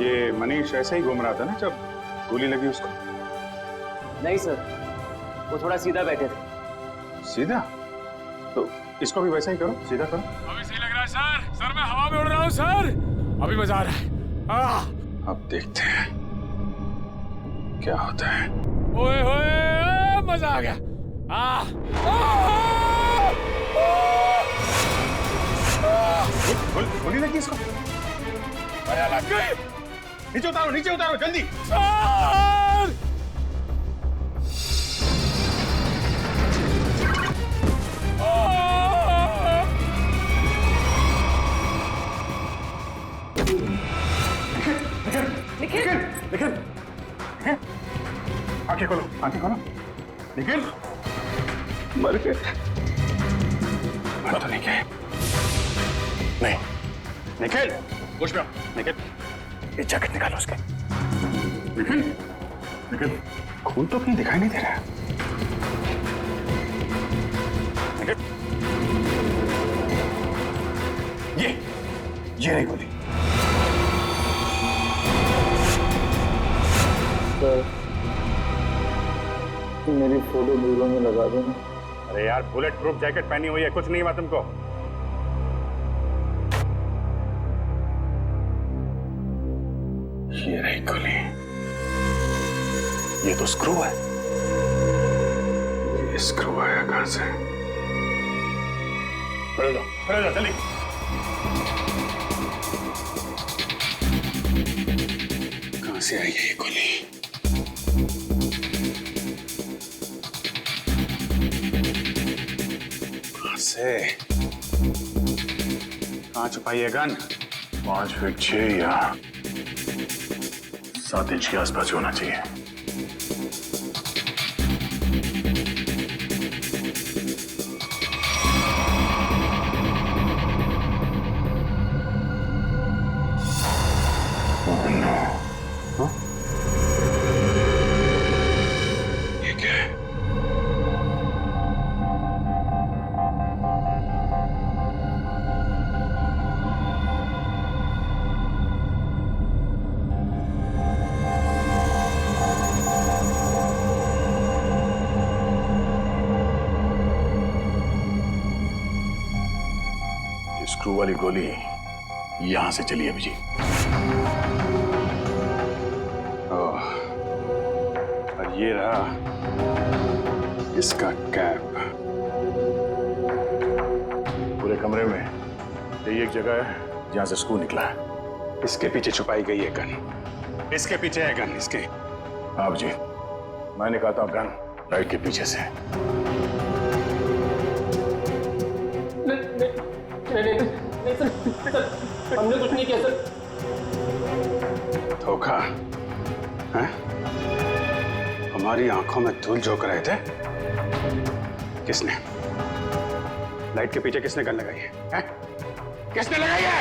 ये मनीष ऐसे ही घूम रहा था ना जब गोली लगी उसको? नहीं सर, वो थोड़ा सीधा बैठे थे। सीधा? तो इसको भी वैसा ही करो, सीधा करो। अभी सही लग रहा है सर। सर मैं हवा में उड़ रहा हूँ सर। अभी मजा आ रहा है। अब देखते हैं क्या होता है। ओए होए, मजा आ गया। गोली लगी इसको? अरे लग गई। नीचे उतारो जल्दी। सर! निखिल, आंखें खोलो। निखिल, मर गए। मर तो नहीं गए। नहीं, निखिल, होश में आओ। निखिल, ये जैकेट निकालो उसके। निखिल, खून तो कहीं दिखाई नहीं दे रहा है। निखिल, ये रही गोली। मेरी फोटो दूरों में लगा देना। अरे यार, बुलेट प्रूफ जैकेट पहनी हुई है, कुछ नहीं हुआ तुमको। ये रही गोली। ये तो स्क्रू है। ये स्क्रू आया कहां से? खड़े जाओ जल्दी। कहां से आई है ये गोली? से कहां छुपाई है गन? 5 फीट 6 या 7 इंच के आसपास होना चाहिए। ये क्या है? स्क्रू वाली गोली यहां से चली है जी। और ये रहा इसका कैप। पूरे कमरे में यही एक जगह है जहां से स्क्रू निकला है। इसके पीछे छुपाई गई है गन। इसके पीछे है गन, इसके। आप जी, मैं निकालता हूं गन लाइट के पीछे से। नहीं सर, हमने कुछ नहीं किया सर। धोखा है? हमारी आंखों में धूल झोंक रहे थे। किसने? लाइट के पीछे किसने गन लगाई है? किसने लगाई है?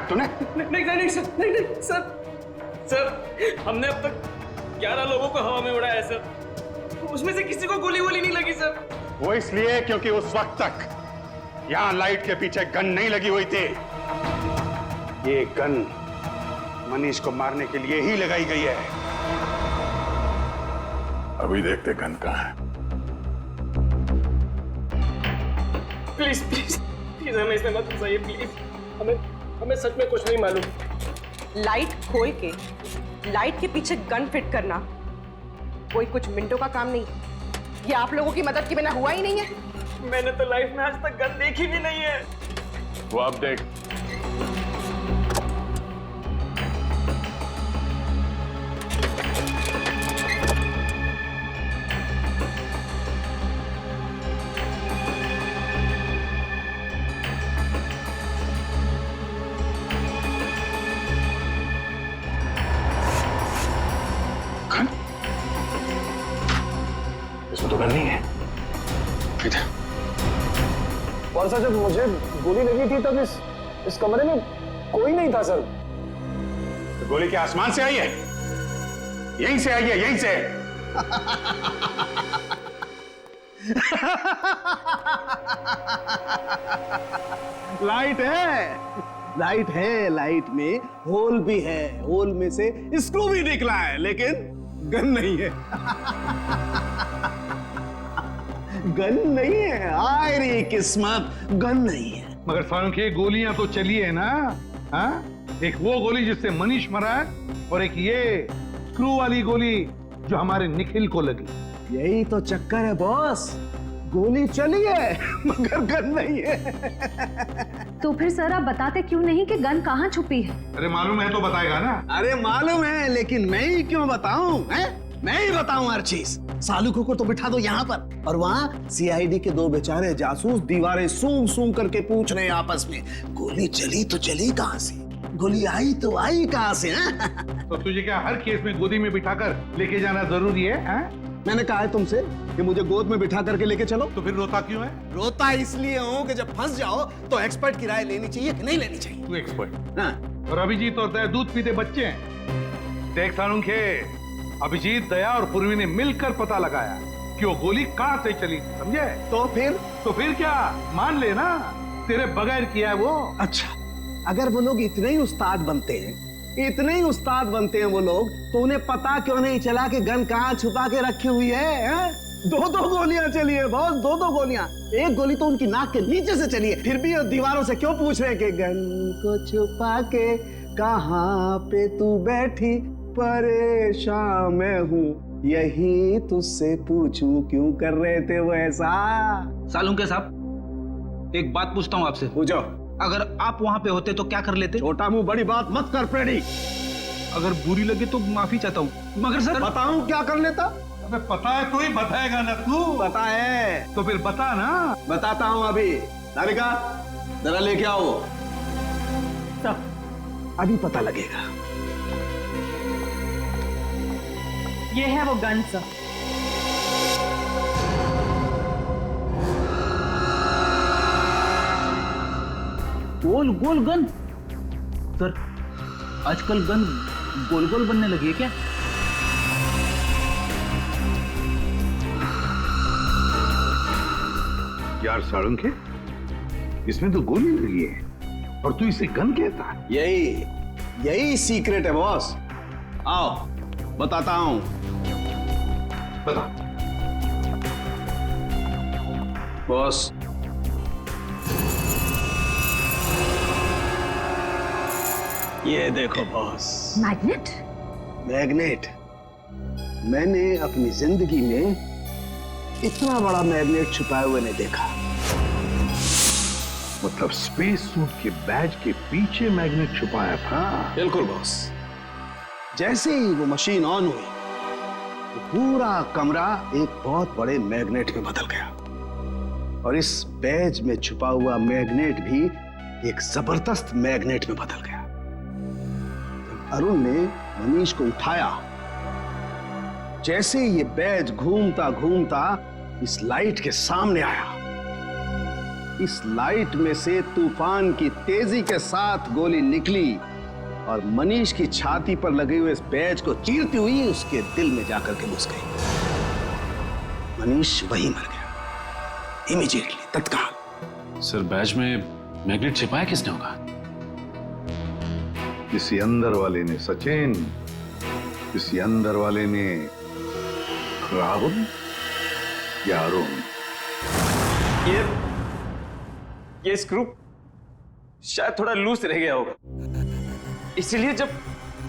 तूने? नहीं सर, हमने अब तक 11 लोगों को हवा में उड़ाया है सर। उसमें से किसी को गोली नहीं लगी सर। वो इसलिए क्योंकि उस वक्त तक यहां लाइट के पीछे गन नहीं लगी हुई थी। ये गन मनीष को मारने के लिए ही लगाई गई है। अभी देखते गन कहां है। प्लीज हमें इसमें मत फंसाइए प्लीज। हमें सच में कुछ नहीं मालूम। लाइट खोल के लाइट के पीछे गन फिट करना कोई कुछ मिनटों का काम नहीं। ये आप लोगों की मदद के बिना हुआ ही नहीं है। मैंने तो लाइफ में आज तक गन देखी भी नहीं है। वो आप देख। इसमें तो गन नहीं है। इधर। और सर, जब मुझे गोली लगी थी तब इस कमरे में कोई नहीं था सर। तो गोली क्या आसमान से आई है? यहीं से आई है, यहीं से। लाइट है, लाइट है, लाइट में होल भी है, होल में से स्क्रू भी निकला है, लेकिन गन नहीं है। गन नहीं है, आय रे किस्मत, गन नहीं है। मगर सालुंखे गोलियां तो चली है ना? हाँ, एक वो गोली जिससे मनीष मरा है और एक ये स्क्रू वाली गोली जो हमारे निखिल को लगी। यही तो चक्कर है बॉस, गोली चली है मगर गन नहीं है। तो फिर सर आप बताते क्यों नहीं कि गन कहाँ छुपी है? अरे मालूम है तो बताएगा ना। अरे मालूम है, लेकिन मैं ही क्यों बताऊं? मैं ही बताऊं हर चीज। सालुखों को तो बिठा दो यहाँ पर, और वहाँ सीआईडी के 2 बेचारे जासूस दीवारें सूंघ सूंघ करके पूछ रहे हैं आपस में, गोली चली तो चली कहाँ से, गोली आई तो आई कहाँ से? तो तुझे क्या हर केस में गोदी में बिठाकर लेके जाना जरूरी है? मैंने कहा है तुमसे कि मुझे गोद में बिठा करके लेके चलो। तो फिर रोता क्यों है? रोता इसलिए हूँ कि जब फंस जाओ तो एक्सपर्ट की राय लेनी चाहिए कि नहीं लेनी चाहिए। तू एक्सपर्ट। हाँ। और अभिजीत और दया दूध पीते बच्चे हैं। देख सालुंखे, अभिजीत, दया और पूर्वी ने मिलकर पता लगाया कि वो गोली कहां से चली, समझे? तो फिर क्या मान लेना, तेरे बगैर किया है वो। अच्छा, अगर वो लोग इतने ही उस्ताद बनते हैं, इतने ही उस्ताद बनते हैं वो लोग, तो उन्हें पता क्यों नहीं चला कि गन कहाँ छुपा के रखी हुई है? 2 गोलियां चली है बॉस, 2 गोलियां। एक गोली तो उनकी नाक के नीचे से चली है, फिर भी दीवारों से क्यों पूछ रहे हैं कि गन को छुपा के कहाँ पे तू बैठी, परेशान मैं हूँ, यही तुझसे पूछूं क्यों कर रहे थे वो ऐसा? सालुंखे साहब, एक बात पूछता हूँ आपसे। पूछो। अगर आप वहां पे होते तो क्या कर लेते? छोटा मुंह बड़ी बात मत कर प्रेडी। अगर बुरी लगे तो माफी चाहता हूँ, मगर सर बताऊं क्या कर लेता? अबे पता है तो ही बताएगा ना तू। पता है तो फिर बता ना। बताता हूँ अभी। राधिका, जरा लेके आओ। अभी पता लगेगा। ये है वो गन सर। गोल गोल गन? सर, आजकल गन गोल गोल बनने लगी है क्या? यार सालुंखे, इसमें तो गोली लगी है और तू इसे गन कहता है? यही सीक्रेट है बॉस। आओ बताता हूं। बता। बॉस, ये देखो बॉस, मैग्नेट? मैग्नेट। मैंने अपनी जिंदगी में इतना बड़ा मैग्नेट छुपाए हुए नहीं देखा। मतलब स्पेस सूट के बैज के पीछे मैग्नेट छुपाया था? बिल्कुल बॉस। जैसे ही वो मशीन ऑन हुई, तो पूरा कमरा एक बहुत बड़े मैग्नेट में बदल गया, और इस बैज में छुपा हुआ मैग्नेट भी एक जबरदस्त मैग्नेट में बदल गया। जब अरुण ने मनीष को उठाया, जैसे ये बैज घूमता घूमता इस लाइट के सामने आया, इस लाइट में से तूफान की तेजी के साथ गोली निकली और मनीष की छाती पर लगे हुए इस बैज को चीरती हुई उसके दिल में जाकर के घुस गई। मनीष वहीं मर गया, इमीडिएटली, तत्काल। सर, बैज में मैग्नेट छिपाया किसने होगा? किसी अंदर वाले ने सचिन, किसी अंदर वाले ने राहुल या अरुण। ये स्क्रू शायद थोड़ा लूज रह गया होगा, इसीलिए जब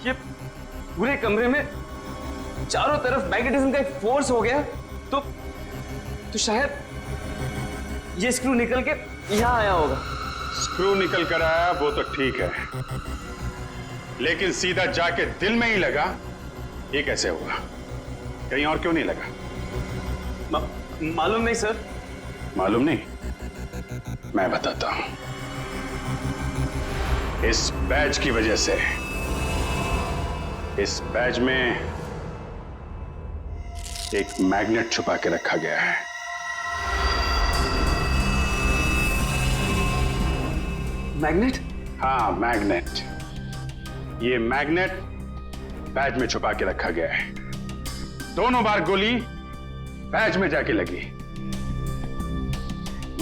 ये पूरे कमरे में चारों तरफ मैग्नेटिज्म का एक फोर्स हो गया तो शायद ये स्क्रू निकल के यहां आया होगा। स्क्रू निकल कर आया वो तो ठीक है, लेकिन सीधा जाके दिल में ही लगा, ये कैसे हुआ? कहीं और क्यों नहीं लगा? मालूम नहीं सर। मालूम नहीं? मैं बताता हूं। इस बैज की वजह से, इस बैज में एक मैग्नेट छुपा के रखा गया है। मैग्नेट? हाँ, मैग्नेट। ये मैग्नेट बैज में छुपा के रखा गया है। दोनों बार गोली बैज में जाके लगी,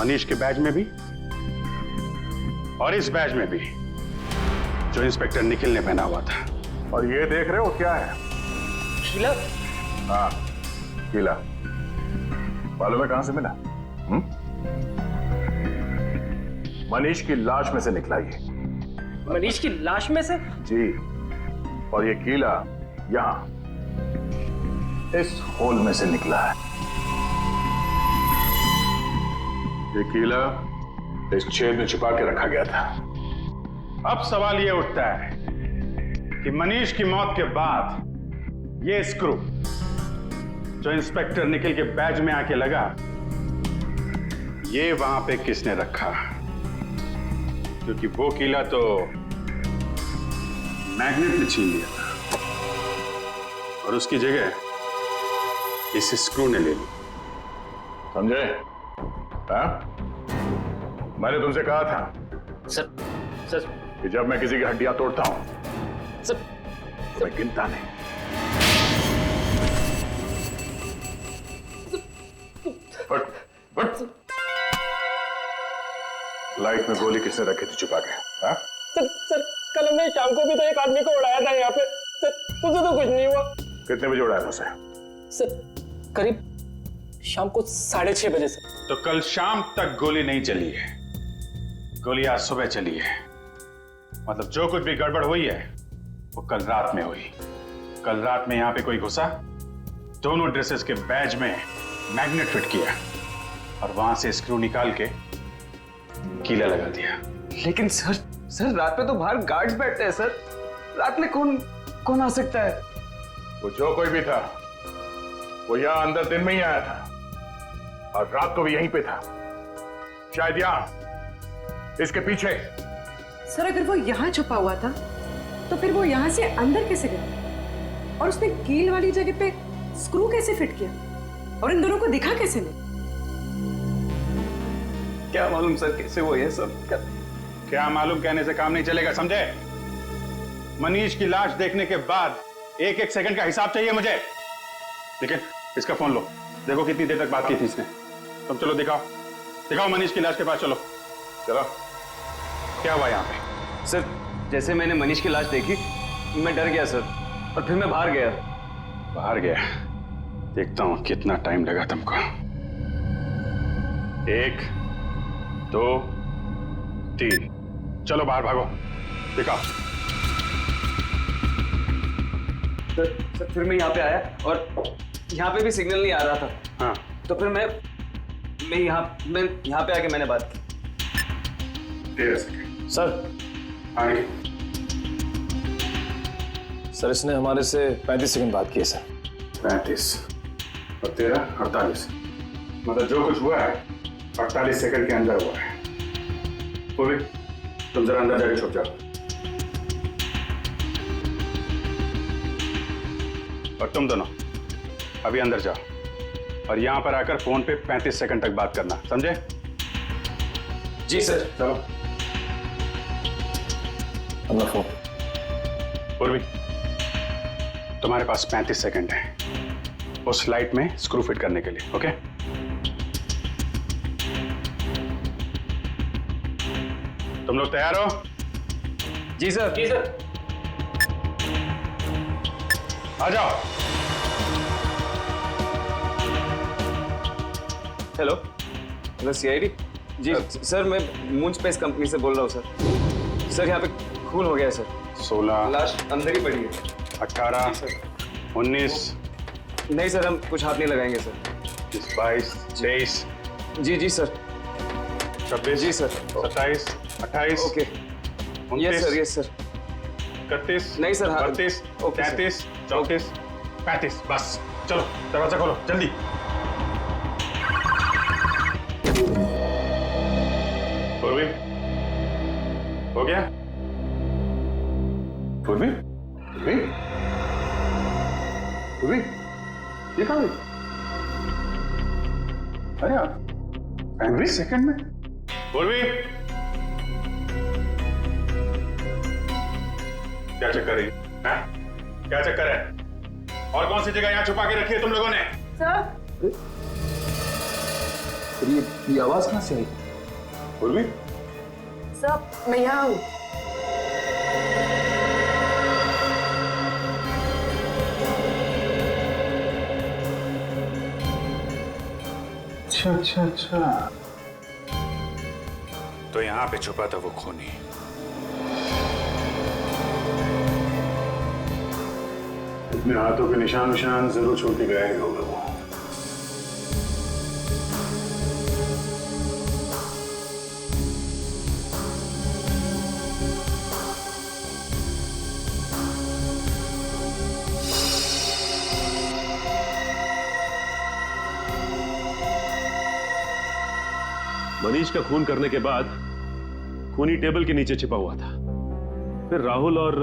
मनीष के बैज में भी और इस बैज में भी। जो इंस्पेक्टर निखिल ने पहना हुआ था। और ये देख रहे हो क्या है? कीला? हाँ, कीला। मालूम है कहां से मिला? मनीष की लाश में से निकला ये। मनीष की लाश में से? जी। और ये कीला यहां इस होल में से निकला है। ये कीला इस छेद में छिपा के रखा गया था। अब सवाल यह उठता है कि मनीष की मौत के बाद ये स्क्रू जो इंस्पेक्टर निखिल के बैज में आके लगा, ये वहां पे किसने रखा? क्योंकि वो कीला तो मैग्नेट ने छीन लिया था और उसकी जगह इस स्क्रू ने ले ली। समझे? हाँ? मैंने तुमसे कहा था सर कि जब मैं किसी की हड्डियां तोड़ता हूं सर तो मैं गिनता नहीं। बट लाइट में गोली किसने रखी थी छुपा के? हाँ? सर कल हमने शाम को भी तो एक आदमी को उड़ाया था यहाँ पे। सर तुझे तो कुछ नहीं हुआ। कितने बजे उड़ाया था उसे? सर करीब शाम को 6:30 बजे से। तो कल शाम तक गोली नहीं चली है, गोली आज सुबह चली है। मतलब जो कुछ भी गड़बड़ हुई है वो कल रात में हुई। कल रात में यहां पे कोई घुसा, दोनों ड्रेसेस के बैज में मैग्नेट फिट किया और वहां से स्क्रू निकाल के कीला लगा दिया। लेकिन सर रात में तो बाहर गार्ड्स बैठते हैं सर। रात में कौन आ सकता है? वो जो कोई भी था वो यहां अंदर दिन में ही आया था और रात को भी यहीं पे था। शायद यहां इसके पीछे। सर अगर वो यहाँ छुपा हुआ था तो फिर वो यहाँ से अंदर कैसे गया? और उसने कील वाली जगह पे स्क्रू कैसे फिट किया? और इन दोनों को दिखा कैसे नहीं? क्या मालूम सर कैसे वो ये सब क्या मालूम कहने से काम नहीं चलेगा, समझे? मनीष की लाश देखने के बाद एक एक सेकंड का हिसाब चाहिए मुझे। लेकिन इसका फोन लो, देखो कितनी देर तक बात की थी इसने। तुम चलो दिखाओ मनीष की लाश के पास। चलो क्या हुआ यहाँ पे? सर जैसे मैंने मनीष की लाश देखी मैं डर गया सर, और फिर मैं बाहर गया। देखता हूं कितना टाइम लगा तुमको। 1 2 3 चलो बाहर भागो, दिखाओ। सर फिर मैं यहाँ पे आया और यहाँ पे भी सिग्नल नहीं आ रहा था। हाँ तो फिर मैं यहाँ पे आके मैंने बात की। 13 सेकंड सर आगे। सर इसने हमारे से 35 सेकंड बात की है सर। 35 और 13 48। मतलब जो कुछ हुआ है 48 सेकंड के अंदर हुआ है। पूर्वी तुम जरा अंदर जाके छुप जाओ। और तुम दोनों अभी अंदर जाओ और यहां पर आकर फोन पे 35 सेकंड तक बात करना, समझे? जी सर। चलो। फोन। पूर्वी तुम्हारे पास 35 सेकंड है उस लाइट में स्क्रू फिट करने के लिए, ओके? तुम लोग तैयार हो? जी सर। आ जाओ। Hello CID. जी सर मैं मून स्पेस कंपनी से बोल रहा हूँ सर। सर यहाँ पे खून हो गया है सर। 16 लाश अंदर ही पड़ी है। 18 19 नहीं सर हम कुछ हाथ नहीं लगाएंगे सर। 22 23 जी सर। 26 जी सर। 27 28 ओके। 29 यस सर 31 नहीं सर, हाँ। 32 ओके, सर। 33 34 35। बस चलो दरवाजा खोलो जल्दी। पूर्वी हो गया? पूर्वी ये कहाँ गई? अरे यार 35 सेकंड में। पूर्वी क्या चक्कर है? क्या चक्कर है? और कौन सी जगह यहाँ छुपा के रखी है तुम लोगों ने? सर ये आवाज कहां से आई? पूर्वी सर मैं यहाँ हूँ। अच्छा अच्छा अच्छा। तो यहां पे छुपा था वो खूनी। अपने हाथों के निशान निशान जरूर छोड़ के गया ही होगा वो। मनीष का खून करने के बाद खूनी टेबल के नीचे छिपा हुआ था। फिर राहुल और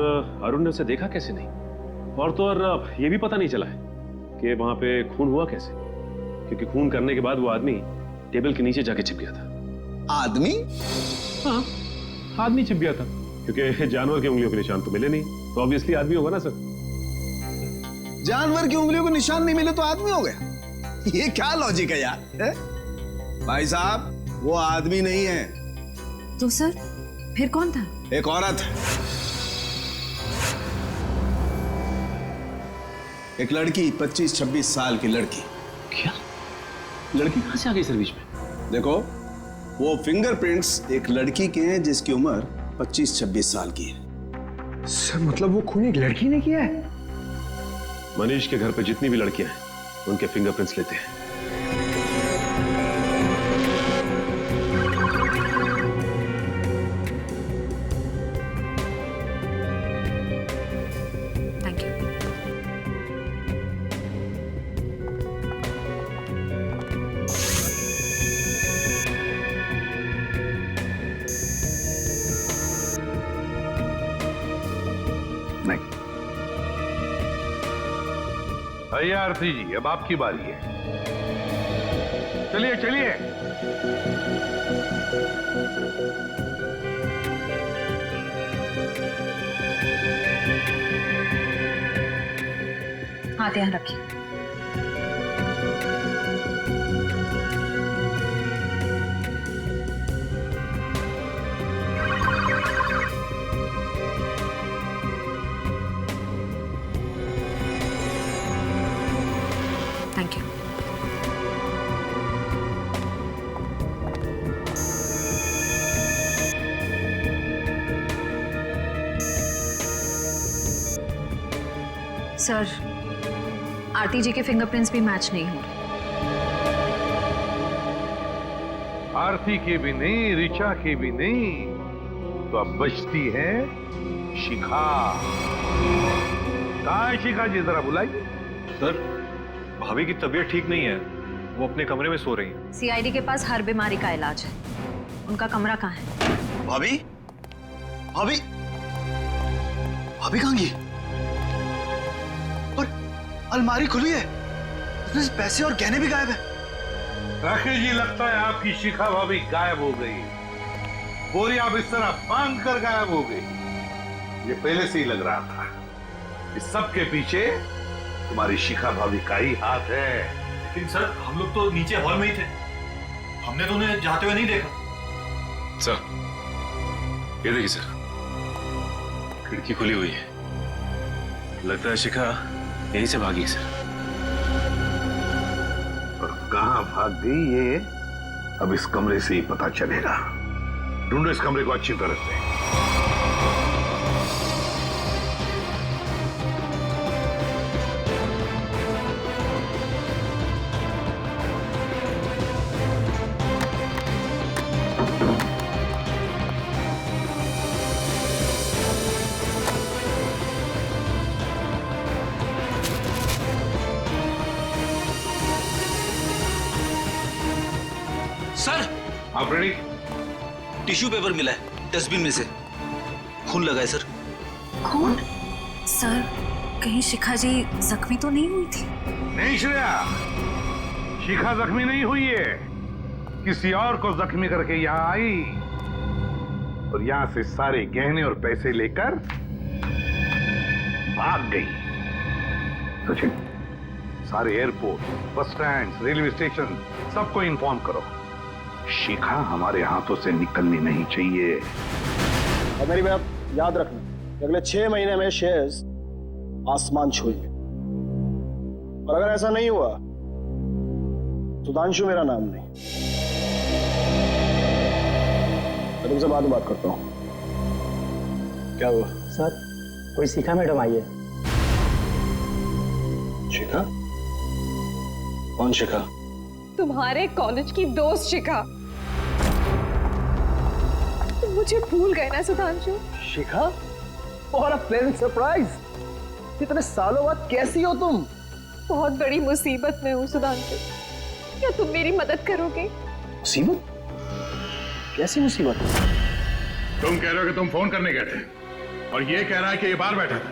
अरुण ने उसे देखा कैसे नहीं, और तो और ये भी पता नहीं चला है कि वहां पे खून हुआ कैसे, क्योंकि खून करने के बाद वो आदमी टेबल के नीचे जाके छिप गया था। आदमी? हाँ, आदमी छिप गया था, क्योंकि जानवर की उंगलियों के निशान तो मिले नहीं, तो ऑब्वियसली आदमी होगा ना सर। जानवर की उंगलियों को निशान नहीं मिले तो आदमी हो गया? ये क्या लॉजिक है यार? है? भाई साहब, वो आदमी नहीं है। तो सर फिर कौन था? एक औरत, एक लड़की, 25-26 साल की लड़की। क्या लड़की कहां से आ गई सर बीच में? देखो, वो फिंगरप्रिंट्स एक लड़की के हैं जिसकी उम्र 25-26 साल की है। सर मतलब वो खूनी एक लड़की ने किया है? मनीष के घर पे जितनी भी लड़कियां हैं उनके फिंगरप्रिंट्स लेते हैं। Thank you. नहीं। भैया आरती जी, अब आपकी बारी है। चलिए चलिए। हाथ यहाँ रखिए। Thank you. सर, आरती जी के फिंगरप्रिंट्स भी मैच नहीं हो रहे। आरती के भी नहीं, ऋचा के भी नहीं, तो अब बचती है शिखा। कहाँ है शिखा जी? जरा बुलाइए। सर, भाभी की तबीयत ठीक नहीं है, वो अपने कमरे में सो रही हैं। सीआईडी के पास हर बीमारी का इलाज है। उनका कमरा कहाँ है? भाभी? भाभी? भाभी कहाँ गई? और अलमारी खुली है, उसमें से पैसे और गहने भी गायब है। राकेश जी, लगता है आपकी शिखा भाभी गायब हो गई। बोरी आप इस तरह बांध कर गायब हो गई, ये पहले से ही लग रहा था। इस सब के पीछे तुम्हारी शिखा भाभी का ही हाथ है। लेकिन सर, हम लोग तो नीचे हॉल में ही थे, हमने तो उन्हें जाते हुए नहीं देखा। सर, ये देखिए सर, खिड़की खुली हुई है, लगता है शिखा यहीं से भागी सर। और कहां भाग गई ये अब इस कमरे से ही पता चलेगा। ढूंढो इस कमरे को अच्छी तरह से। सर, आप रेडी? टिश्यू पेपर मिला है डस्टबिन में से, खून लगा है सर। खून? सर, कहीं शिखा जी जख्मी तो नहीं हुई थी? नहीं श्रेया, शिखा जख्मी नहीं हुई है, किसी और को जख्मी करके यहां आई और यहां से सारे गहने और पैसे लेकर भाग गई। सचिन, सारे airport, bus stand, railway station सबको इन्फॉर्म करो, शिखा हमारे हाथों से निकलनी नहीं चाहिए। और मेरी बात याद रखना, अगले 6 महीने में शेयर्स आसमान छूएंगे, और अगर ऐसा नहीं हुआ सुधांशु मेरा नाम नहीं। मैं तुमसे बाद में बात करता हूँ। क्या हुआ? सर कोई शिखा मैडम आई है। शिखा? कौन शिखा? तुम्हारे कॉलेज की दोस्त शिखा। तुम मुझे भूल गए ना सुधांशु? शिखा? और अ प्लेजेंट सरप्राइज। इतने सालों बाद कैसी हो तुम? बहुत बड़ी मुसीबत में हूँ सुधांशु, क्या तुम मेरी मदद करोगे? मुसीबत? कैसी मुसीबत? तुम कह रहे हो कि तुम फोन करने गए थे और ये कह रहा है कि ये बाहर बैठा था,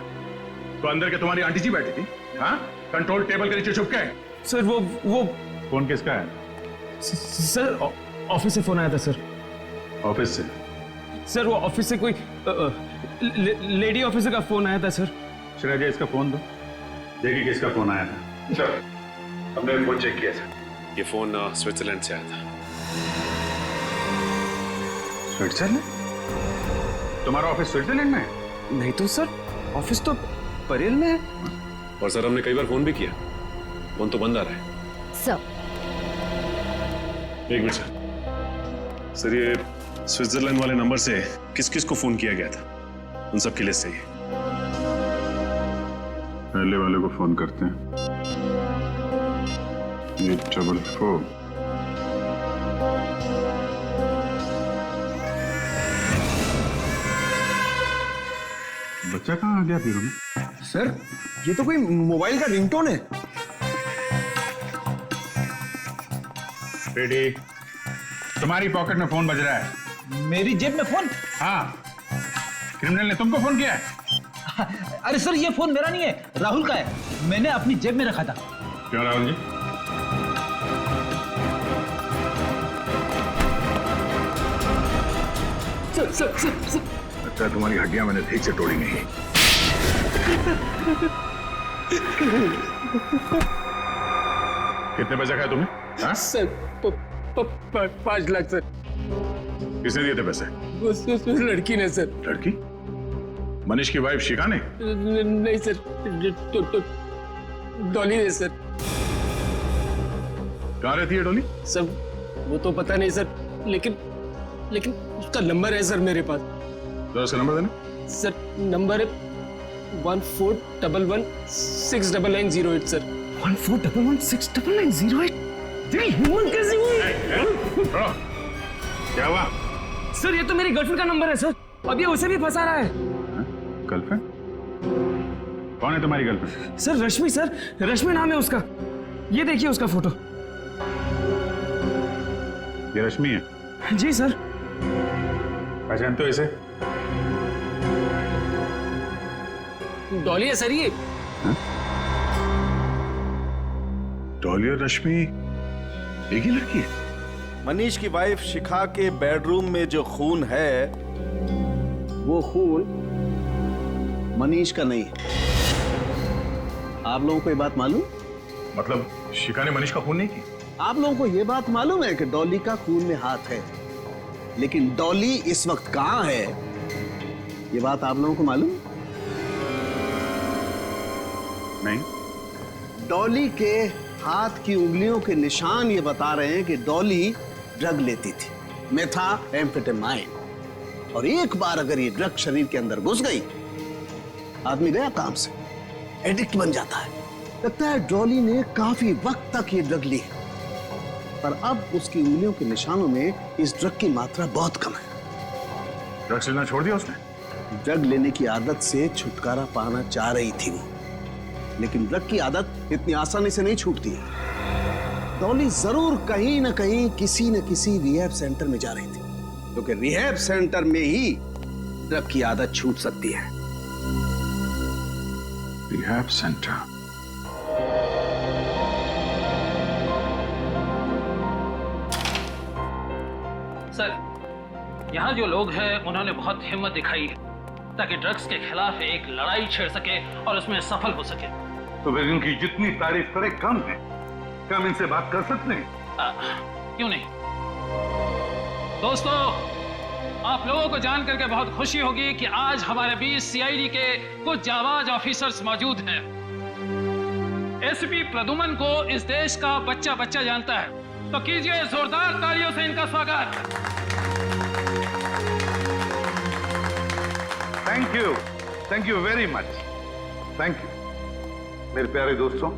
तो अंदर के तुम्हारी आंटी जी बैठी थी। हाँ, कंट्रोल टेबल के नीचे छुप के। सर वो फोन किसका है? सर ऑफिस से फोन आया था सर। ऑफिस से? सर वो ऑफिस से कोई लेडी ऑफिसर का फोन आया था सर। श्रेया जी इसका फोन दो, देखिए किसका फोन आया था। सर हमने फोन चेक किया था, ये फोन स्विट्जरलैंड से आया था। स्विट्जरलैंड? तुम्हारा ऑफिस स्विट्जरलैंड में है? नहीं तो सर, ऑफिस तो परेल में है। और सर हमने कई बार फोन भी किया, फोन तो बंद आ रहा है। सर एक मिनट सर, ये स्विट्जरलैंड वाले नंबर से किस किस को फोन किया गया था, उन सब की लिस्ट चाहिए। पहले वाले को फोन करते हैं। 844। बच्चा कहाँ आ गया फिर में? सर ये तो कोई मोबाइल का रिंगटोन है। बेटी, तुम्हारी पॉकेट में फोन बज रहा है। मेरी जेब में फोन? हाँ, क्रिमिनल ने तुमको फोन किया है। अरे सर ये फोन मेरा नहीं है, राहुल का है। मैंने अपनी जेब में रखा था। क्यों राहुल जी? सर अच्छा, तुम्हारी हड्डियां मैंने ठीक से तोड़ी नहीं। कितने पैसे खाए तुम्हें? हाँ? Sir 5 lakh sir. किसने दिए थे पैसे? उस लड़की ने सर। लड़की? मनीष की वाइफ शिखा ने? नहीं सर, डॉली ने सर। कहाँ रहती है डॉली? सर वो तो पता नहीं सर, लेकिन उसका नंबर है सर मेरे पास। तो उसका नंबर देना। सर नंबर है 1411699908 सर। 1411699908? तेरी हिम्मत कैसी हुई? क्या हुआ? सर ये तो मेरी गर्लफ्रेंड का नंबर है सर, अब ये उसे भी फंसा रहा है। गर्लफ्रेंड? कौन है तुम्हारी गर्लफ्रेंड? सर रश्मि, सर रश्मि नाम है उसका। ये देखिए उसका फोटो। ये रश्मि है? जी सर। पहचानते हो इसे? डॉली है सर ये। डॉली और रश्मि एक ही लड़की है? मनीष की वाइफ शिखा के बेडरूम में जो खून है, वो खून मनीष का नहीं है। आप लोगों को ये बात मालूम? मतलब शिखा ने मनीष का खून नहीं किया? आप लोगों को ये बात मालूम है कि डॉली का खून में हाथ है, लेकिन डॉली इस वक्त कहां है, ये बात आप लोगों को मालूम? नहीं। डॉली के हाथ की उंगलियों के निशान ये बता रहे हैं कि डॉली ड्रग लेती थी, मेथाम्फेटामाइन। और एक बार अगर ये ड्रग शरीर के अंदर घुस गई, आदमी गया काम से, एडिक्ट बन जाता है। लगता है डॉली ने काफी वक्त तक ये ड्रग ली है, पर अब उसकी उंगलियों के निशानों में इस ड्रग की मात्रा बहुत कम है। ड्रग्स लेना छोड़ दिया उसने? ड्रग लेने की आदत से छुटकारा पाना चाह रही थी वो, लेकिन ड्रग की आदत इतनी आसानी से नहीं छूटती है। डॉली जरूर कहीं ना कहीं किसी न किसी रिहैब सेंटर में जा रही थी, क्योंकि रिहैब सेंटर में ही ड्रग की आदत छूट सकती है। Rehab centre? सर, यहाँ जो लोग हैं उन्होंने बहुत हिम्मत दिखाई है ताकि ड्रग्स के खिलाफ एक लड़ाई छेड़ सके और उसमें सफल हो सके। तो फिर इनकी जितनी तारीफ करे कम है। क्या हम इनसे बात कर सकते हैं? क्यों नहीं? दोस्तों, आप लोगों को जान करके बहुत खुशी होगी कि आज हमारे बीच सीआईडी के कुछ जाबाज ऑफिसर्स मौजूद हैं। एसपी प्रदुमन को इस देश का बच्चा जानता है। तो कीजिए जोरदार तालियों से इनका स्वागत। Thank you very much, thank you. मेरे प्यारे दोस्तों,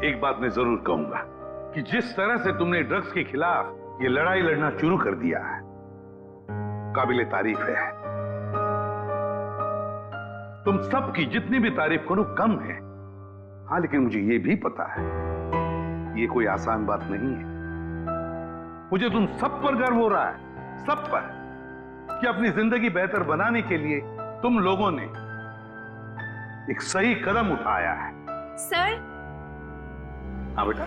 एक बात मैं जरूर कहूंगा कि जिस तरह से तुमने ड्रग्स के खिलाफ ये लड़ाई लड़ना शुरू कर दिया है, काबिले तारीफ है। तुम सबकी जितनी भी तारीफ करो कम है। हाँ, लेकिन मुझे ये भी पता है ये कोई आसान बात नहीं है। मुझे तुम सब पर गर्व हो रहा है, सब पर, कि अपनी जिंदगी बेहतर बनाने के लिए तुम लोगों ने एक सही कदम उठाया है। सर। हाँ बेटा।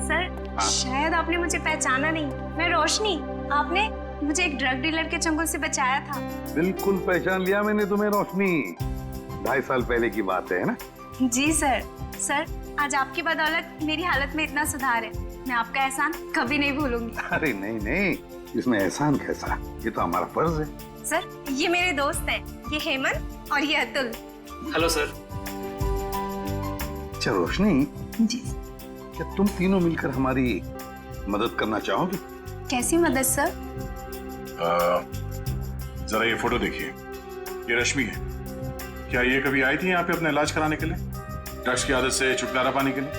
सर, शायद आपने मुझे पहचाना नहीं। मैं रोशनी, आपने मुझे एक ड्रग डीलर के चंगुल से बचाया था। बिल्कुल पहचान लिया मैंने तुम्हें रोशनी। 2.5 साल पहले की बात है ना? जी सर। सर, आज आपकी बदौलत मेरी हालत में इतना सुधार है, मैं आपका एहसान कभी नहीं भूलूंगी। अरे नहीं नहीं, इसमें एहसान कैसा, ये तो हमारा फर्ज है। सर, ये मेरे दोस्त हैं, ये हेमंत और ये अतुल। Hello sir. अच्छा रोशनी जी, क्या तुम तीनों मिलकर हमारी मदद करना चाहोगे? कैसी मदद सर? जरा ये फोटो देखिए, ये रश्मि है। क्या ये कभी आई थी यहाँ पे अपना इलाज कराने के लिए, ड्रग्स की आदत से छुटकारा पाने के लिए?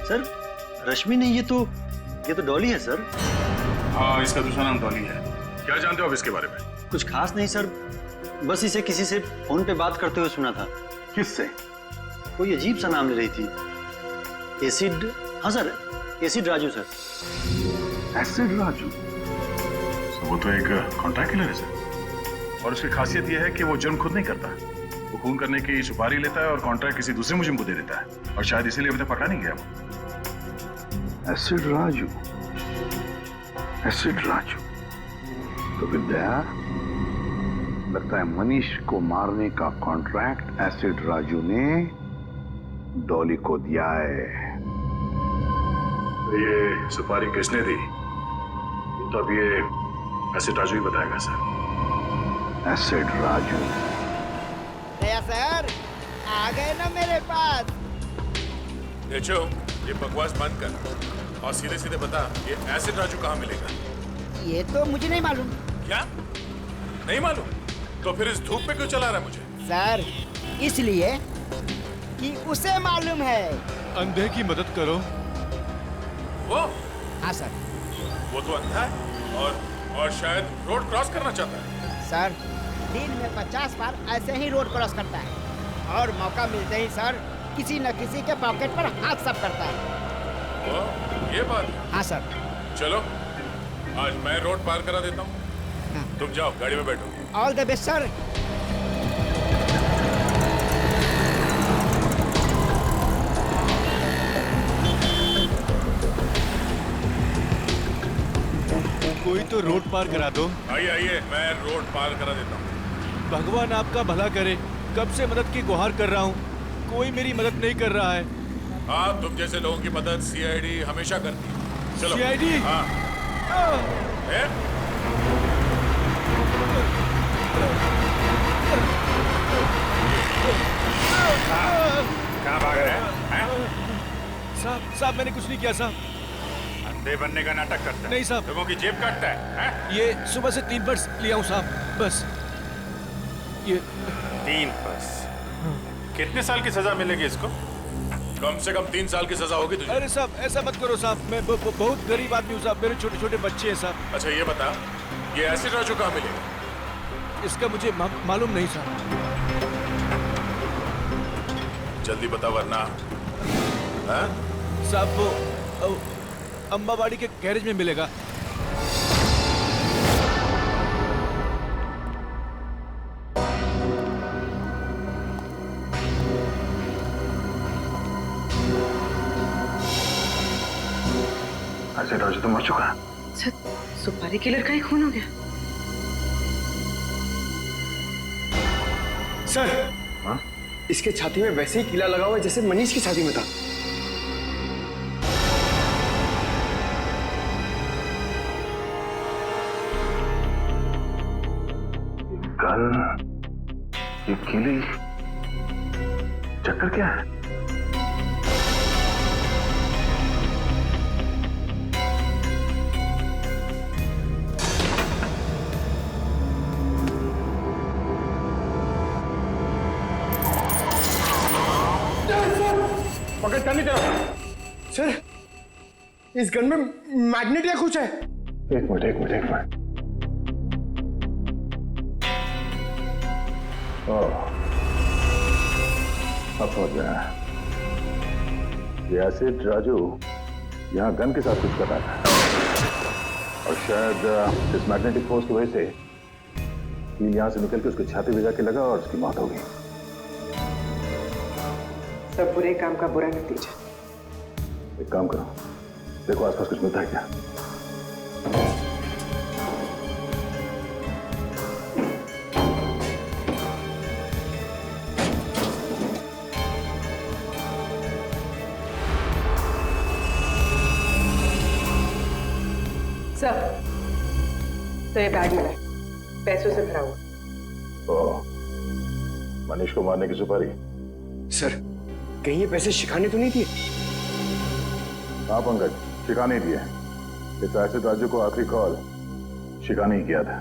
सर, रश्मि नहीं, ये तो डॉली है सर। हाँ, इसका दूसरा नाम डॉली है। क्या जानते हो आप इसके बारे में? कुछ खास नहीं सर, बस इसे किसी से फोन पे बात करते हुए सुना था। किससे? कोई अजीब सा नाम ले रही थी। एसिड, हाँ sir, acid Raju sir. Acid Raju? वो तो एक कॉन्ट्रैक्ट किलर है सर, और उसकी खासियत यह है कि वो जुर्म खुद नहीं करता। वो खून करने की सुपारी लेता है और कॉन्ट्रैक्ट किसी दूसरे मुजरिम को दे देता है, और शायद इसीलिए अभी तक पकड़ा नहीं गया वो। Acid Raju, acid Raju. तो विद्या, लगता है मनीष को मारने का कॉन्ट्रैक्ट एसिड राजू ने डॉली को दिया है। ये सुपारी किसने दी, तो अब ये एसिड राजू ही बताएगा सर। एसिड राजू। दया सर, आ गए ना मेरे पास। देखो, ये बकवास बंद कर और सीधे सीधे बता, ये एसिड राजू कहाँ मिलेगा? ये तो मुझे नहीं मालूम। क्या नहीं मालूम? तो फिर इस धूप पे क्यों चला रहा है मुझे? सर, इसलिए कि उसे मालूम है। अंधे की मदद करो। वो? हाँ सर। वो तो अंधा है और शायद रोड क्रॉस करना चाहता है। सर, दिन में 50 बार ऐसे ही रोड क्रॉस करता है, और मौका मिलते ही सर किसी न किसी के पॉकेट पर हाथ साफ करता है। वो ये बात? हाँ सर। चलो, आज मैं रोड पार करा देता हूँ। हाँ। तुम जाओ, गाड़ी में बैठो। All the best sir. कोई तो रोड पार करा दो। आइए आइए, मैं रोड पार करा देता हूँ। भगवान आपका भला करे, कब से मदद की गुहार कर रहा हूँ, कोई मेरी मदद नहीं कर रहा है। हाँ, तुम जैसे लोगों की मदद सीआईडी हमेशा करती है। चलो। सीआईडी? हाँ। कहाँ भाग रहे हैं? साहब, मैंने कुछ नहीं किया साहब। अंधे बनने का नाटक करता है? नहीं साहब। लोगों की जेब काटता है? ये सुबह से 3 पर्स लिया हूँ साहब, बस। ये 3 पर्स? कितने साल की सजा मिलेगी इसको? कम से कम 3 साल की सजा होगी तुझे। अरे साहब, ऐसा मत करो साहब, मैं बहुत गरीब आदमी हूँ साहब, मेरे छोटे छोटे बच्चे हैं साहब। अच्छा ये बता, ये एसिड राजू कहाँ मिलेगा? इसका मुझे मालूम नहीं साहब। जल्दी बता वरना। हाँ? साहब, वो अम्बावाड़ी के गैरेज में मिलेगा। एसिड राजू तो मर चुका है। सर, सुपारी किलर का ही खून हो गया। सर, हाँ? इसके छाती में वैसे ही कीला लगा हुआ है जैसे मनीष की छाती में था। ये कीली चक्कर क्या है? पकड़ कर नहीं तेरा। सर इस गन में मैग्नेट या कुछ है। एक मिनट। अब समझ गया। ये एसिड राजू यहाँ गन के साथ कुछ कर रहा था और शायद इस मैग्नेटिक फोर्स की वजह से कील यहाँ से निकल के उसके छाती में जाके लगा और उसकी मौत हो गई। सब बुरे काम का बुरा नतीजा। एक काम करो, देखो आसपास कुछ मिलता है क्या। सर तो ये बैग मिला है, पैसों से भरा हुआ। ओह, मनीष को मारने की सुपारी। सर कहीं ये पैसे शिखा ने तो नहीं दिए? हाँ पंकज, शिखा नहीं दिए। इस एसिड राजू को आखिरी कॉल शिखा ने ही किया था।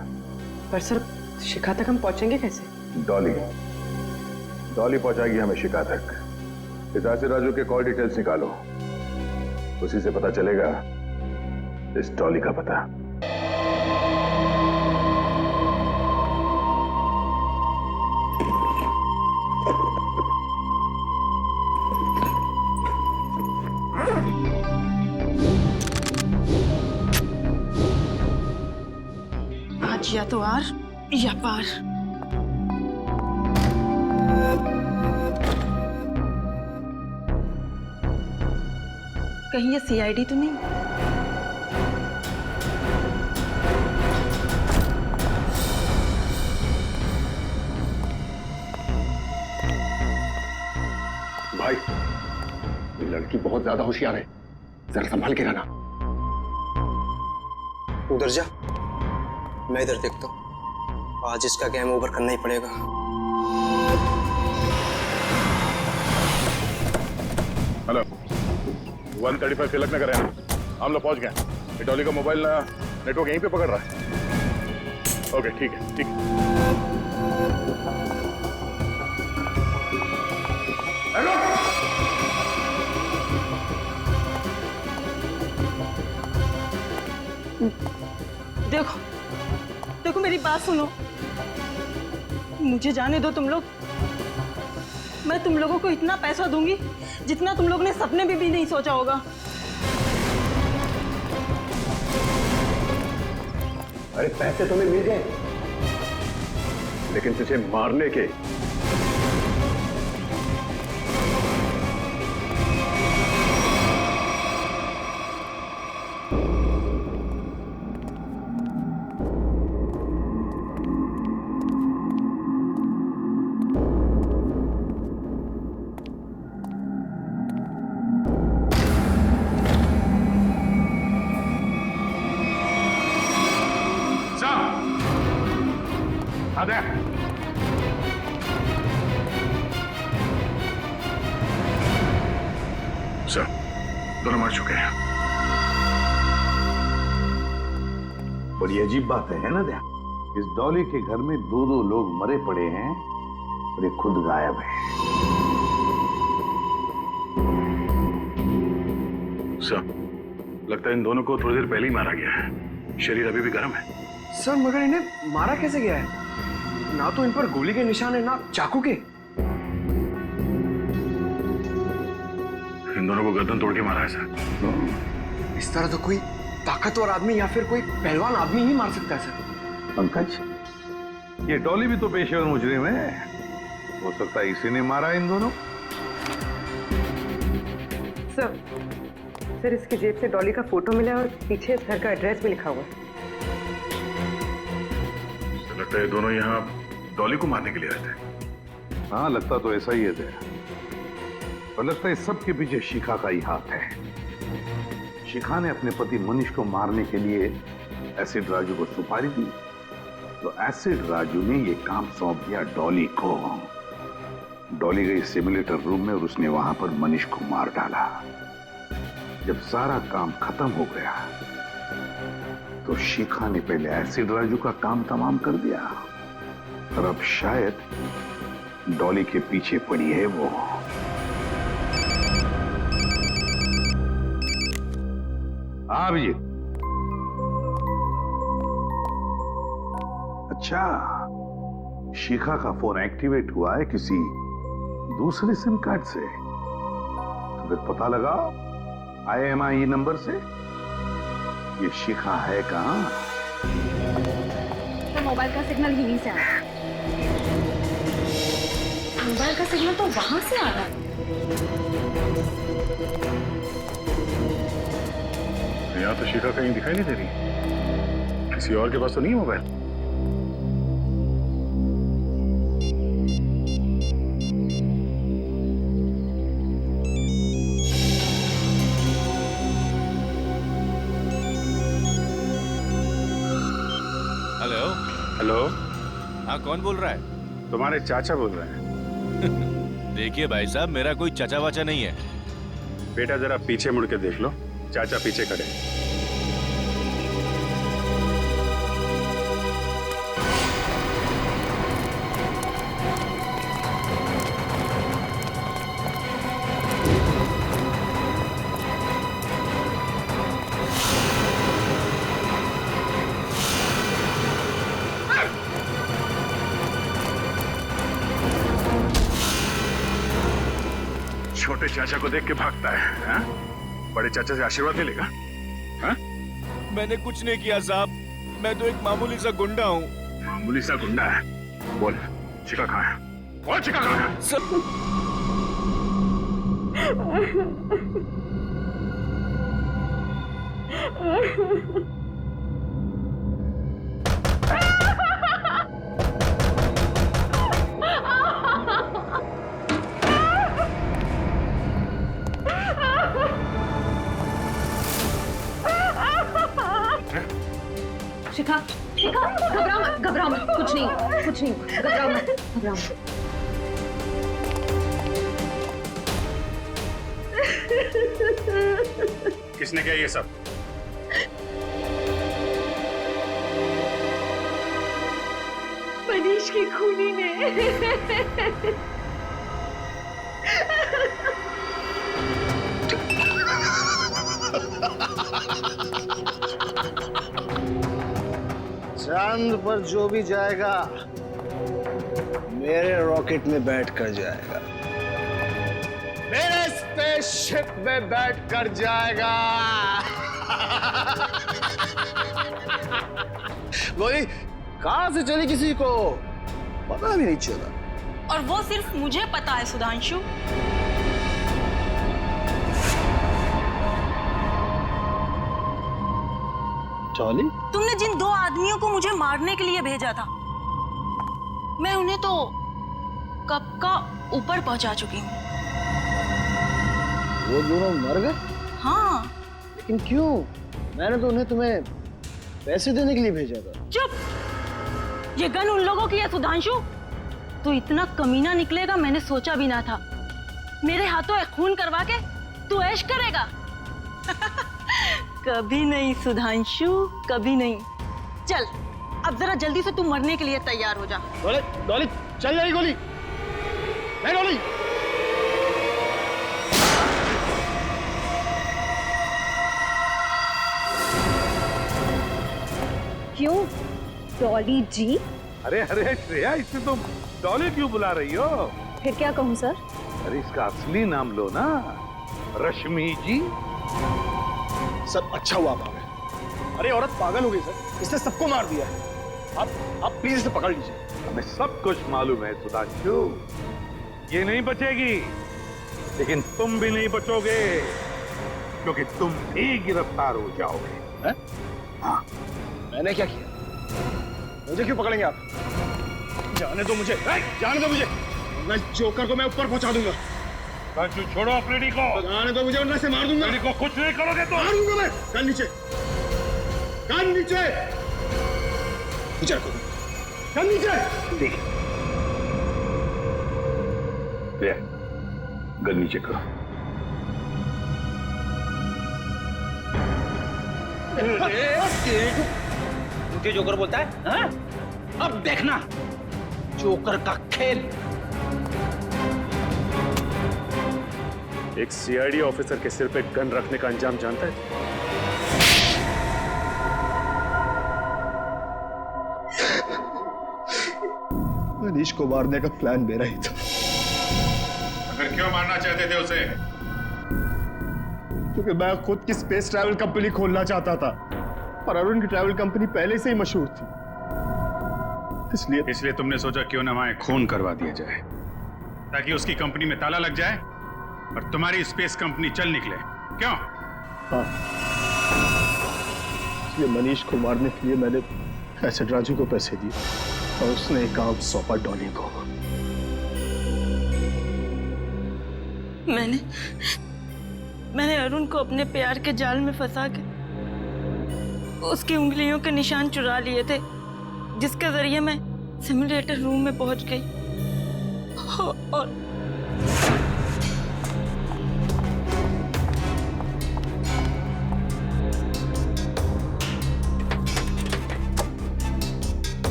पर सर शिखा तक हम पहुंचेंगे कैसे? डॉली पहुंचाएगी हमें शिखा तक। इस एसिड राजू के कॉल डिटेल्स निकालो, उसी से पता चलेगा इस डॉली का पता। आज या तो आर या पार। कहीं ये सीआईडी तो नहीं? भाई ये लड़की बहुत ज्यादा होशियार है, जरा संभाल के रहना। उधर जा, मैं इधर देखता हूँ। आज इसका गेम ओवर करना ही पड़ेगा। हेलो, 135 तिलक नगर है ना? हम लोग पहुंच गए। ये डॉली का मोबाइल ना नेटवर्क यहीं पे पकड़ रहा है। ओके ठीक है, ठीक है। देखो देखो मेरी बात सुनो, मुझे जाने दो तुम लोग। मैं तुम लोगों को इतना पैसा दूंगी जितना तुम लोग ने सपने में भी नहीं सोचा होगा। अरे पैसे तुम्हें मिल गए, लेकिन तुझे मारने के। सर, दोनों मर चुके हैं। बड़ी अजीब बात है ना दया? इस डॉली के घर में दो लोग मरे पड़े हैं और ये खुद गायब है। सर, लगता है इन दोनों को थोड़ी देर पहले ही मारा गया है। शरीर अभी भी गर्म है। सर मगर इन्हें मारा कैसे गया है? ना तो इन पर गोली के निशान है, ना चाकू के। इन दोनों को गर्दन तोड़ के मारा है सर। इस तरह तो कोई ताकतवर आदमी या फिर कोई पहलवान आदमी ही मार सकता है सर। पंकज, ये डॉली भी तो पेशेवर मुजरिम है। हो सकता है इसी ने मारा इन दोनों। सर इसकी जेब से डॉली का फोटो मिला और पीछे इस घर का एड्रेस भी लिखा हुआ है। लगता है दोनों यहाँ डॉली को मारने के लिए आए थे। हाँ, लगता तो ऐसा ही है दया। और लगता है सब के पीछे शिखा का ही हाथ है। शिखा ने अपने पति मनीष को मारने के लिए एसिड राजू को सुपारी दी, तो एसिड राजू ने ये काम सौंप दिया डॉली को। डॉली गई सिमुलेटर रूम में और उसने वहां पर मनीष को मार डाला। जब सारा काम खत्म हो गया तो शिखा ने पहले एसिड राजू का काम तमाम कर दिया और अब शायद डॉली के पीछे पड़ी है वो। हाँ अभिजीत। अच्छा, शिखा का फोन एक्टिवेट हुआ है किसी दूसरे सिम कार्ड से, तो फिर पता लगा IMEI नंबर से ये शिखा है कहां? तो मोबाइल का सिग्नल यहीं से आ रहा है। मोबाइल का सिग्नल तो वहां से आ रहा है। यहाँ तो शिखा कहीं दिखाई नहीं दे रही। किसी और के पास तो नहीं है मोबाइल? हेलो। हेलो। हाँ, कौन बोल रहा है? तुम्हारे चाचा बोल रहे हैं। देखिए भाई साहब, मेरा कोई चाचा वाचा नहीं है। बेटा जरा पीछे मुड़ के देख लो, चाचा पीछे खड़े हैं। छोटे चाचा को देख के भागता है, हाँ? बड़े चाचा से आशीर्वाद ले लेगा, हाँ? मैंने कुछ नहीं किया साहब, मैं तो एक मामूली सा गुंडा हूँ। मामूली सा गुंडा है? बोल, शिखा कहाँ है? बोल, शिखा कहाँ है? शिखा, शिखा, घबराओ मत, घबराओ मत, कुछ नहीं, घबराओ मत, घबराओ मत। किसने किया ये सब? मनीष की खूनी ने। चांद पर जो भी जाएगा मेरे रॉकेट में बैठ कर जाएगा, मेरे स्पेसशिप में बैठ कर जाएगा। गोली कहां से चली किसी को पता भी नहीं चला, और वो सिर्फ मुझे पता है सुधांशु। चौली, तुमने जिन दो आदमियों को मुझे मारने के लिए भेजा था, मैं उन्हें तो कब का ऊपर पहुंचा चुकी हूँ। वो दोनों मर गए? हाँ। लेकिन क्यों? मैंने तो उन्हें तुम्हें पैसे देने के लिए भेजा था। चुप! ये गन उन लोगों की है सुधांशु। तू इतना कमीना निकलेगा मैंने सोचा भी ना था। मेरे हाथों एक खून करवा के तू ऐश करेगा। कभी नहीं सुधांशु, कभी नहीं। चल अब जरा जल्दी से तू मरने के लिए तैयार हो जा। डॉली, डॉली, चल जाएगी गोली। नहीं डॉली। क्यों डॉली जी? अरे अरे श्रेया, इसे तुम डॉली क्यों बुला रही हो? फिर क्या कहूँ सर? अरे इसका असली नाम लो ना, रश्मि जी। सब अच्छा हुआ आप आ गए। अरे औरत पागल हो गई सर, इसने सबको मार दिया है। आप प्लीज इसे पकड़ लीजिए। हमें सब कुछ मालूम है सुधांशु, ये नहीं बचेगी, लेकिन तुम भी नहीं बचोगे, क्योंकि तुम भी गिरफ्तार हो जाओगे। हैं? हाँ। मैंने क्या किया? मुझे क्यों पकड़ेंगे आप? जाने दो मुझे, जाने दो मुझे। मैं जोकर को मैं ऊपर पहुंचा दूंगा। संजू छोड़ो अपनी को। जाने दो मुझे, वरना से मार दूंगा। को कुछ नहीं करोगे तो मारूंगा मैं। गन नीचे, गन नीचे, नीचे रखो, गन नीचे। ठीक है, गन नीचे करो। मुझे जोकर बोलता है, हाँ? अब देखना जोकर का खेल। एक CID ऑफिसर के सिर पे गन रखने का अंजाम जानता है? मनीष को मारने का प्लान मेरा ही था। अगर क्यों मारना चाहते थे उसे? क्योंकि मैं खुद की स्पेस ट्रैवल कंपनी खोलना चाहता था और अरुण की ट्रैवल कंपनी पहले से ही मशहूर थी, इसलिए तुमने सोचा क्यों ना वहां खून करवा दिया जाए ताकि उसकी कंपनी में ताला लग जाए और तुम्हारी स्पेस कंपनी चल निकले, क्यों? हाँ, इसलिए मनीष को मारने के लिए मैंने एसिड राजू को पैसे दिए और उसने एक काम सौंपा डॉली को। मैंने अरुण को अपने प्यार के जाल में फंसा के उसकी उंगलियों के निशान चुरा लिए थे, जिसके जरिए मैं सिमुलेटर रूम में पहुंच गई और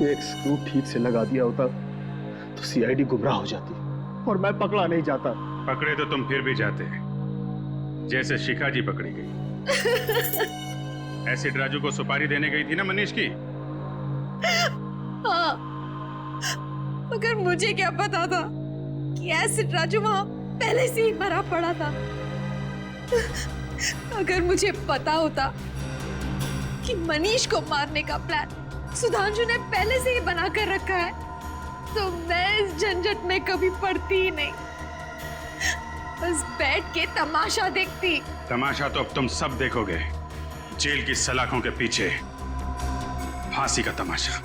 एक स्क्रू ठीक से लगा दिया होता तो सीआईडी गुमराह हो जाती और मैं पकड़ा नहीं जाता। पकड़े तो तुम फिर भी जाते, जैसे शिखा जी पकड़ी गई। एसिड राजू को सुपारी देने गई थी ना मनीष की? हाँ, मगर मुझे क्या पता था कि एसिड राजू वहां पहले से ही मरा पड़ा था। अगर मुझे पता होता कि मनीष को मारने का प्लान सुधांशु ने पहले से ही बना कर रखा है, तो मैं इस झंझट में कभी पड़ती ही नहीं, बस बैठ के तमाशा देखती। तमाशा तो अब तुम सब देखोगे, जेल की सलाखों के पीछे फांसी का तमाशा।